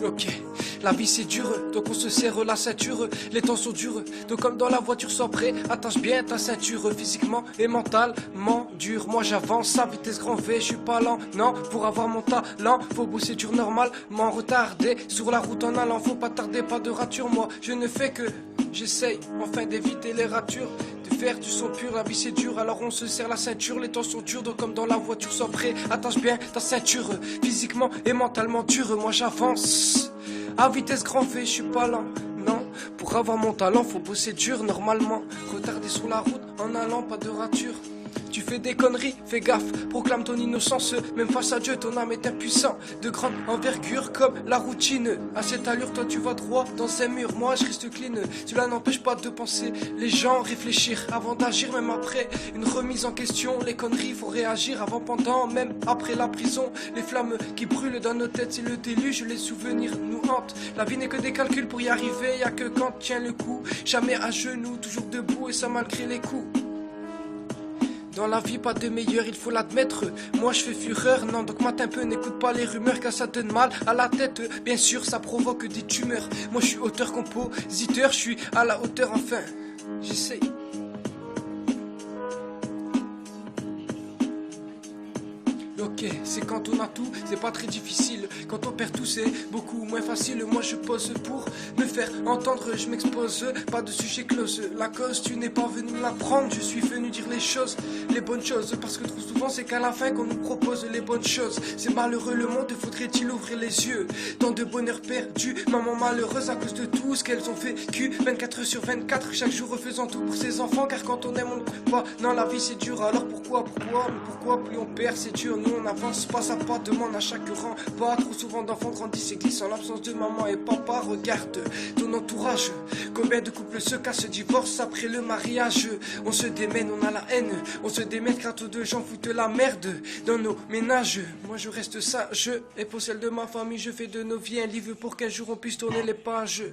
Ok, la vie c'est dur, donc on se serre la ceinture. Les temps sont durs, donc comme dans la voiture sois prêt. Attache bien ta ceinture, physiquement et mentalement dur. Moi j'avance à vitesse grand V, je suis pas lent. Non, pour avoir mon talent, faut bosser dur normalement. Retardé sur la route en allant, faut pas tarder, pas de rature. Moi je ne fais que, j'essaye enfin d'éviter les ratures. De faire du son pur, la vie c'est dur, alors on se serre la ceinture. Les temps sont durs, donc comme dans la voiture sois prêt. Attache bien ta ceinture, physiquement et mentalement dur. Moi j'avance à vitesse grand V, je suis pas lent, non. Pour avoir mon talent, faut bosser dur normalement. Retardé sur la route, en allant, pas de rature. Tu fais des conneries, fais gaffe, proclame ton innocence. Même face à Dieu, ton âme est impuissant. De grande envergure comme la routine. À cette allure, toi tu vas droit dans ces murs. Moi je reste clean, cela n'empêche pas de penser. Les gens réfléchir avant d'agir, même après une remise en question. Les conneries, faut réagir avant, pendant, même après la prison. Les flammes qui brûlent dans nos têtes, c'est le déluge. Les souvenirs nous hantent. La vie n'est que des calculs pour y arriver. Y'a que quand tient le coup. Jamais à genoux, toujours debout et ça malgré les coups. Dans la vie pas de meilleur, il faut l'admettre. Moi je fais fureur, non donc mate un peu, n'écoute pas les rumeurs car ça donne mal à la tête. Bien sûr ça provoque des tumeurs. Moi je suis auteur, compositeur, je suis à la hauteur enfin. J'essaye. Ok, c'est quand on a tout, c'est pas très difficile. Quand on perd tout, c'est beaucoup moins facile. Moi je pose pour me faire entendre, je m'expose, pas de sujet close. La cause, tu n'es pas venu me l'apprendre, je suis venu dire les choses, les bonnes choses. Parce que trop souvent, c'est qu'à la fin qu'on nous propose les bonnes choses. C'est malheureux le monde, faudrait-il ouvrir les yeux. Tant de bonheur perdu, maman malheureuse à cause de tout ce qu'elles ont vécu. 24h/24, chaque jour refaisant tout pour ses enfants. Car quand on aime, on ne croit pas. Non, la vie c'est dur, alors pourquoi, mais pourquoi plus on perd, c'est dur. Nous on avance pas à pas, demande à chaque rang. Pas trop souvent d'enfants grandissent et glissent en l'absence de maman et papa. Regarde ton entourage, combien de couples se cassent, divorcent après le mariage. On se démène, on a la haine, on se démène car trop de gens foutent la merde dans nos ménages. Moi je reste sage et pour celle de ma famille je fais de nos vies un livre pour qu'un jour on puisse tourner les pages.